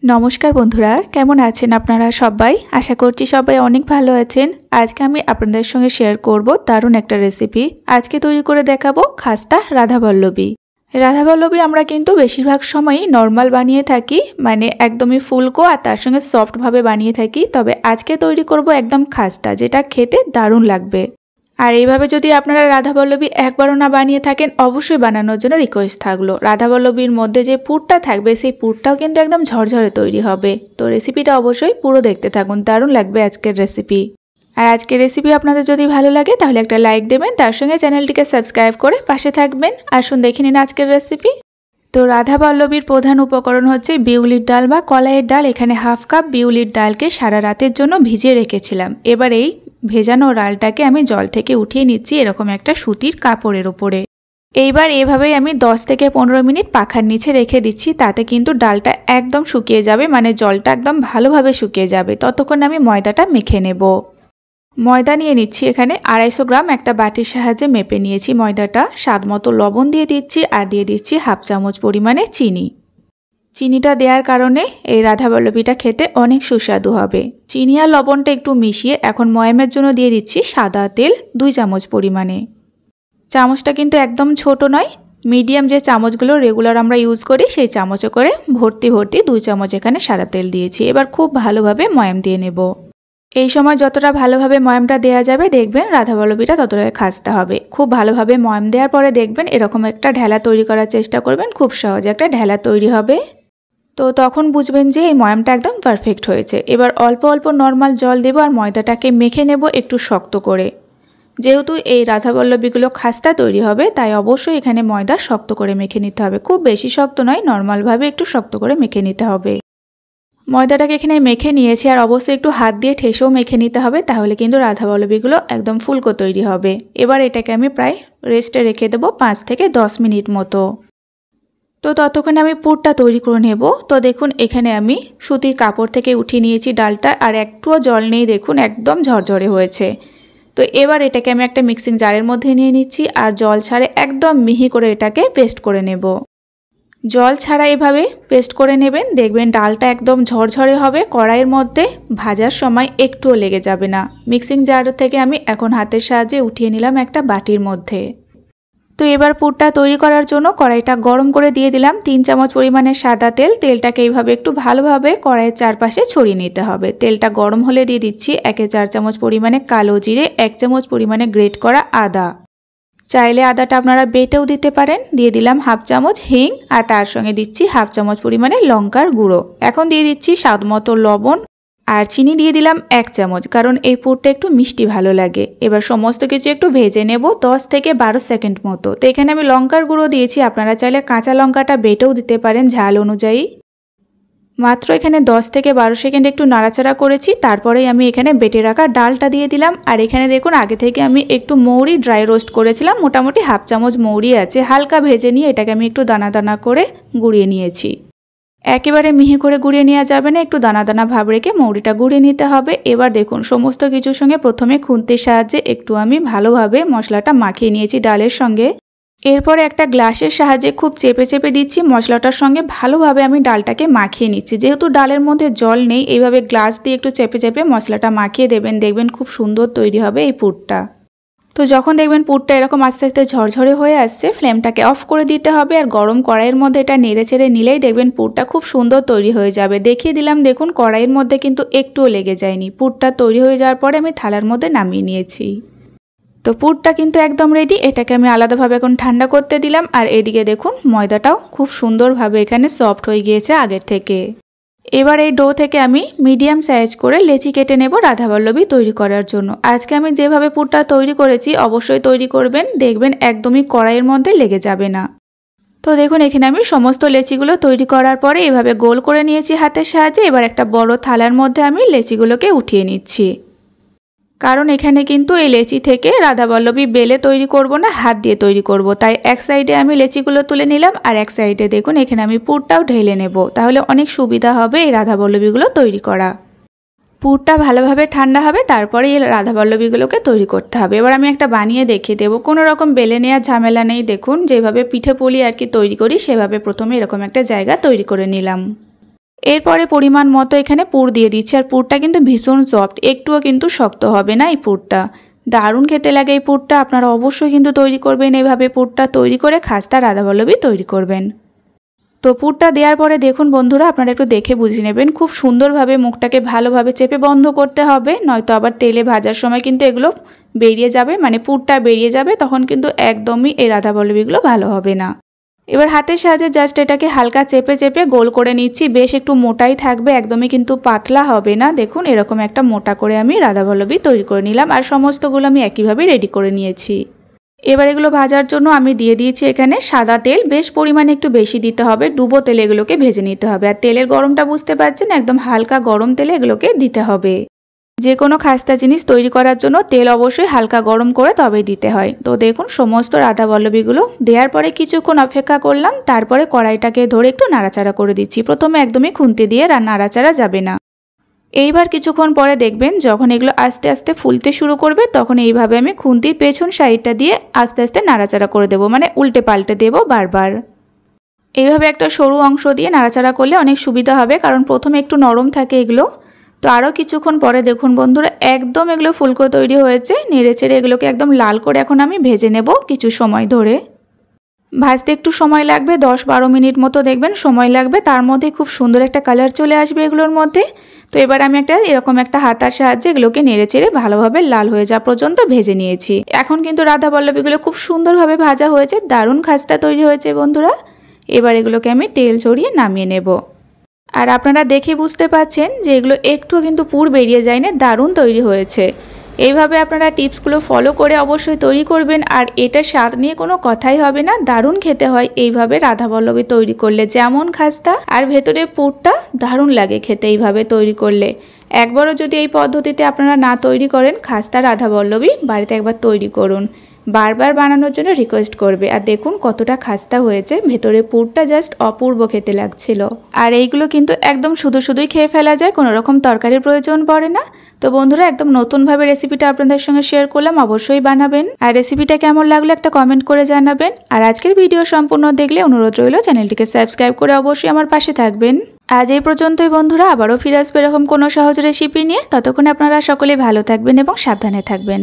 नमस्कार बंधुरा केमन आছেন আপনারা সবাই आशा করছি সবাই অনেক ভালো আছেন। আজকে আমি আপনাদের সঙ্গে শেয়ার করব দারুণ একটা রেসিপি। আজকে তৈরি করে দেখাবো খাস্তা রাধাবল্লভী। রাধাবল্লভী আমরা কিন্তু বেশিরভাগ সময়ই নরমাল বানিয়ে থাকি, মানে একদমই ফুলকো আর তার সঙ্গে সফট ভাবে বানিয়ে থাকি। তবে আজকে তৈরি করব একদম খাস্তা, যেটা খেতে দারুণ লাগবে। আর এইভাবে যদি আপনারা রাধাবল্লভী একবারও না বানিয়ে থাকেন, অবশ্যই বানানোর জন্য রিকোয়েস্ট থাকলো। রাধাবল্লভীর মধ্যে যে পুরটা থাকবে সেই পুরটাও কিন্তু একদম ঝরঝরে তৈরি হবে। তো রেসিপিটা অবশ্যই পুরো দেখতে থাকুন, দারুণ লাগবে আজকের রেসিপি। আর আজকের রেসিপি আপনাদের যদি ভালো লাগে তাহলে একটা লাইক দেবেন, তার সঙ্গে চ্যানেলটিকে সাবস্ক্রাইব করে পাশে থাকবেন। আসুন দেখে নিন আজকের রেসিপি। তো রাধাবল্লভীর প্রধান উপকরণ হচ্ছে বিউলির ডাল বা কলাইয়ের ডাল। এখানে হাফ কাপ বিউলির ডালকে সারা রাতের জন্য ভিজিয়ে রেখেছিলাম। এবার এই ভেজানো ডালটাকে আমি জল থেকে উঠিয়ে নিচ্ছি এরকম একটা সুতির কাপড়ের উপরে। এইবার এভাবেই আমি 10 থেকে 15 মিনিট পাখার নিচে রেখে দিচ্ছি। তাতে কিন্তু ডালটা একদম শুকিয়ে যাবে, মানে জলটা একদম ভালোভাবে শুকিয়ে যাবে। ততক্ষণ আমি ময়দাটা মেখে নেব। ময়দা নিয়ে নিচ্ছি এখানে 250 গ্রাম, একটা বাটির সাহায্যে মেপে নিয়েছি ময়দাটা। স্বাদ মতো লবণ দিয়ে দিচ্ছি আর দিয়ে দিচ্ছি হাফ চামচ পরিমাণে চিনি। চিনিটা দেওয়ার কারণে এই রাধাবল্লভীটা খেতে অনেক সুস্বাদু হবে। চিনি আর লবণটা একটু মিশিয়ে এখন ময়ামের জন্য দিয়ে দিচ্ছি সাদা তেল 2 চামচ পরিমাণে। চামচটা কিন্তু একদম ছোট নয়, মিডিয়াম যে চামচগুলো রেগুলার আমরা ইউজ করি সেই চামচে করে ভর্তি 2 চামচ এখানে সাদা তেল দিয়েছি। এবার খুব ভালোভাবে ময়াম দিয়ে নেব। এই সময় যতটা ভালোভাবে ময়ামটা দেওয়া যাবে দেখবেন রাধাবল্লভীটা ততটাই খাস্তা হবে। খুব ভালোভাবে ময়াম দেওয়ার পরে দেখবেন এরকম একটা ঢেলা তৈরি করার চেষ্টা করবেন, খুব সহজে একটা ঢেলা তৈরি হবে। তো তখন বুঝবেন যে এই ময়ামটা একদম পারফেক্ট হয়েছে। এবার অল্প অল্প নর্মাল জল দেব আর ময়দাটাকে মেখে নেব একটু শক্ত করে। যেহেতু এই রাধাবল্লভীগুলো খাস্তা তৈরি হবে তাই অবশ্যই এখানে ময়দা শক্ত করে মেখে নিতে হবে। খুব বেশি শক্ত নয়, নর্মালভাবে একটু শক্ত করে মেখে নিতে হবে। ময়দাটাকে এখানে মেখে নিয়েছি আর অবশ্যই একটু হাত দিয়ে ঠেসেও মেখে নিতে হবে, তাহলে কিন্তু রাধাবল্লভীগুলো একদম ফুলকো তৈরি হবে। এবার এটাকে আমি প্রায় রেস্টে রেখে দেবো 5 থেকে 10 মিনিট মতো। তো ততক্ষণে আমি পুরটা তৈরি করে নেব। তো দেখুন এখানে আমি সুতির কাপড় থেকে উঠিয়ে নিয়েছি ডালটা, আর একটুও জল নেই, দেখুন একদম ঝরঝরে হয়েছে। তো এবার এটাকে আমি একটা মিক্সিং জারের মধ্যে নিয়ে নিচ্ছি আর জল ছাড়ে একদম মিহি করে এটাকে পেস্ট করে নেব। জল ছাড়া এভাবে পেস্ট করে নেবেন, দেখবেন ডালটা একদম ঝরঝরে হবে। কড়াইয়ের মধ্যে ভাজার সময় একটুও লেগে যাবে না। মিক্সিং জার থেকে আমি এখন হাতের সাহায্যে উঠিয়ে নিলাম একটা বাটির মধ্যে। তো এবার পুরটা তৈরি করার জন্য কড়াইটা গরম করে দিয়ে দিলাম 3 চামচ পরিমাণে সাদা তেল। তেলটাকে এইভাবে একটু ভালোভাবে কড়াইয়ের চারপাশে ছড়িয়ে নিতে হবে। তেলটা গরম হলে দিয়ে দিচ্ছি 1/4 চামচ পরিমাণে কালো জিরে, 1 চামচ পরিমাণে গ্রেট করা আদা। চাইলে আদাটা আপনারা বেটেও দিতে পারেন। দিয়ে দিলাম হাফ চামচ হিং আর তার সঙ্গে দিচ্ছি হাফ চামচ পরিমাণে লঙ্কার গুঁড়ো। এখন দিয়ে দিচ্ছি স্বাদ মতো লবণ আর চিনি দিয়ে দিলাম 1 চামচ, কারণ এই পুরটা একটু মিষ্টি ভালো লাগে। এবার সমস্ত কিছু একটু ভেজে নেব 10 থেকে 12 সেকেন্ড মতো। তো এখানে আমি লঙ্কার গুঁড়ো দিয়েছি, আপনারা চাইলে কাঁচা লঙ্কাটা বেটেও দিতে পারেন ঝাল অনুযায়ী। মাত্র এখানে 10 থেকে 12 সেকেন্ড একটু নাড়াচাড়া করেছি, তারপরেই আমি এখানে বেটে রাখা ডালটা দিয়ে দিলাম। আর এখানে দেখুন আগে থেকে আমি একটু মৌরি ড্রাই রোস্ট করেছিলাম, মোটামুটি হাফ চামচ মৌরি আছে। হালকা ভেজে নিয়ে এটাকে আমি একটু দানা দানা করে গুঁড়িয়ে নিয়েছি। একেবারে মিহি করে গুঁড়িয়ে নেওয়া যাবে না, একটু দানা দানা ভাব রেখে মৌরিটা গুঁড়িয়ে নিতে হবে। এবার দেখুন সমস্ত কিছুর সঙ্গে প্রথমে খুন্তির সাহায্যে একটু আমি ভালোভাবে মশলাটা মাখিয়ে নিয়েছি ডালের সঙ্গে। এরপরে একটা গ্লাসের সাহায্যে খুব চেপে চেপে দিচ্ছি মশলাটার সঙ্গে, ভালোভাবে আমি ডালটাকে মাখিয়ে নিচ্ছি। যেহেতু ডালের মধ্যে জল নেই, এইভাবে গ্লাস দিয়ে একটু চেপে চেপে মশলাটা মাখিয়ে দেবেন, দেখবেন খুব সুন্দর তৈরি হবে এই পুরটা। তো যখন দেখবেন পুরটা এরকম আস্তে আস্তে ঝরঝরে হয়ে আসছে, ফ্লেমটাকে অফ করে দিতে হবে আর গরম কড়াইয়ের মধ্যে এটা নেড়ে চেড়ে নিলেই দেখবেন পুরটা খুব সুন্দর তৈরি হয়ে যাবে। দেখিয়ে দিলাম দেখুন কড়াইয়ের মধ্যে কিন্তু একটুও লেগে যায়নি। পুরটা তৈরি হয়ে যাওয়ার পরে আমি থালার মধ্যে নামিয়ে নিয়েছি। তো পুরটা কিন্তু একদম রেডি। এটাকে আমি আলাদাভাবে এখন ঠান্ডা করতে দিলাম। আর এদিকে দেখুন ময়দাটাও খুব সুন্দরভাবে এখানে সফট হয়ে গিয়েছে আগের থেকে। এবার এই ডো থেকে আমি মিডিয়াম সাইজ করে লেচি কেটে নেব রাধাবল্লভী তৈরি করার জন্য। আজকে আমি যেভাবে পুরটা তৈরি করেছি অবশ্যই তৈরি করবেন, দেখবেন একদমই কড়াইয়ের মধ্যে লেগে যাবে না। তো দেখুন এখানে আমি সমস্ত লেচিগুলো তৈরি করার পরে এভাবে গোল করে নিয়েছি হাতের সাহায্যে। এবার একটা বড় থালার মধ্যে আমি লেচিগুলোকে উঠিয়ে নিচ্ছি, কারণ এখানে কিন্তু এই লেচি থেকে রাধাবল্লভী বেলে তৈরি করব না, হাত দিয়ে তৈরি করব। তাই এক সাইডে আমি লেচিগুলো তুলে নিলাম আর এক সাইডে দেখুন এখানে আমি পুরটাও ঢেলে নেব, তাহলে অনেক সুবিধা হবে এই রাধাবল্লভীগুলো তৈরি করা। পুরটা ভালোভাবে ঠান্ডা হবে, তারপরে এই রাধাবল্লভীগুলোকে তৈরি করতে হবে। এবার আমি একটা বানিয়ে দেখিয়ে দেবো, কোনো রকম বেলে নেওয়ার ঝামেলা নেই। দেখুন যেভাবে পিঠে পুলি আর কি তৈরি করি সেভাবে প্রথমে এরকম একটা জায়গা তৈরি করে নিলাম। এরপরে পরিমাণ মতো এখানে পুর দিয়ে দিচ্ছি। আর পুরটা কিন্তু ভীষণ সফট, একটুও কিন্তু শক্ত হবে না এই পুরটা। দারুণ খেতে লাগে এই পুরটা। আপনারা অবশ্যই কিন্তু তৈরি করবেন এইভাবে। পুরটা তৈরি করে খাস্তা রাধাবল্লভী তৈরি করবেন। তো পুরটা দেওয়ার পরে দেখুন বন্ধুরা, আপনারা একটু দেখে বুঝে নেবেন। খুব সুন্দরভাবে মুখটাকে ভালোভাবে চেপে বন্ধ করতে হবে, নয়তো আবার তেলে ভাজার সময় কিন্তু এগুলো বেরিয়ে যাবে, মানে পুরটা বেরিয়ে যাবে, তখন কিন্তু একদমই এই রাধাবল্লভীগুলো ভালো হবে না। এবার হাতের সাহায্যে জাস্ট এটাকে হালকা চেপে চেপে গোল করে নিচ্ছি। বেশ একটু মোটাই থাকবে, একদমই কিন্তু পাতলা হবে না। দেখুন এরকম একটা মোটা করে আমি রাধাবল্লভী তৈরি করে নিলাম। আর সমস্তগুলো আমি একইভাবে রেডি করে নিয়েছি। এবার এগুলো ভাজার জন্য আমি দিয়ে দিয়েছি এখানে সাদা তেল। বেশ পরিমাণে একটু বেশি দিতে হবে, ডুবো তেলে এগুলোকে ভেজে নিতে হবে। আর তেলের গরমটা বুঝতে পারছেন, একদম হালকা গরম তেলে এগুলোকে দিতে হবে। যে কোনো খাস্তা জিনিস তৈরি করার জন্য তেল অবশ্যই হালকা গরম করে তবেই দিতে হয়। তো দেখুন সমস্ত রাধাবল্লভীগুলো দেওয়ার পরে কিছুক্ষণ অপেক্ষা করলাম। তারপরে কড়াইটাকে ধরে একটু নাড়াচাড়া করে দিচ্ছি। প্রথমে একদমই খুন্তি দিয়ে নাড়াচাড়া যাবে না। এইবার কিছুক্ষণ পরে দেখবেন যখন এগুলো আস্তে আস্তে ফুলতে শুরু করবে, তখন এইভাবে আমি খুন্তির পেছন সাইডটা দিয়ে আস্তে আস্তে নাড়াচাড়া করে দেবো, মানে উল্টে পাল্টে দেবো বারবার। এইভাবে একটা সরু অংশ দিয়ে নাড়াচাড়া করলে অনেক সুবিধা হবে, কারণ প্রথমে একটু নরম থাকে এগুলো। তো আরও কিছুক্ষণ পরে দেখুন বন্ধুরা, একদম এগুলো ফুলকো তৈরি হয়েছে। নেড়ে চেড়ে এগুলোকে একদম লাল করে এখন আমি ভেজে নেব কিছু সময় ধরে। ভাজতে একটু সময় লাগবে, 10-12 মিনিট মতো দেখবেন সময় লাগবে। তার মধ্যে খুব সুন্দর একটা কালার চলে আসবে এগুলোর মধ্যে। তো এবার আমি এরকম একটা হাতার সাহায্যে এগুলোকে নেড়ে চেড়ে ভালোভাবে লাল হয়ে যাওয়া পর্যন্ত ভেজে নিয়েছি। এখন কিন্তু রাধাবল্লভীগুলো খুব সুন্দরভাবে ভাজা হয়েছে, দারুণ খাস্তা তৈরি হয়েছে বন্ধুরা। এবার এগুলোকে আমি তেল ঝরিয়ে নামিয়ে নেব। আর আপনারা দেখে বুঝতে পাচ্ছেন যে এগুলো একটুও কিন্তু পুর বেরিয়ে যায়নি, দারুণ তৈরি হয়েছে। এইভাবে আপনারা টিপসগুলো ফলো করে অবশ্যই তৈরি করবেন। আর এটার স্বাদ নিয়ে কোনো কথাই হবে না, দারুণ খেতে হয় এইভাবে রাধাবল্লভী তৈরি করলে। যেমন খাস্তা আর ভেতরে পুরটা দারুণ লাগে খেতে এইভাবে তৈরি করলে। একবারও যদি এই পদ্ধতিতে আপনারা না তৈরি করেন খাস্তা রাধাবল্লভী, বাড়িতে একবার তৈরি করুন, বারবার বানানোর জন্য রিকোয়েস্ট করবে। আর দেখুন কতটা খাস্তা হয়েছে, ভেতরে পুরটা জাস্ট অপূর্ব খেতে লাগছিল। আর এইগুলো কিন্তু একদম শুধু শুধুই খেয়ে ফেলা যায়, কোনো রকম তরকারির প্রয়োজন পড়ে না। তো বন্ধুরা একদম নতুনভাবে রেসিপিটা আপনাদের সঙ্গে শেয়ার করলাম, অবশ্যই বানাবেন। আর রেসিপিটা কেমন লাগলো একটা কমেন্ট করে জানাবেন। আর আজকের ভিডিও সম্পূর্ণ দেখলে অনুরোধ রইল চ্যানেলটিকে সাবস্ক্রাইব করে অবশ্যই আমার পাশে থাকবেন। আজ এই পর্যন্তই বন্ধুরা, আবারও ফিরে আসবে এরকম কোনো সহজ রেসিপি নিয়ে। ততক্ষণে আপনারা সকলে ভালো থাকবেন এবং সাবধানে থাকবেন।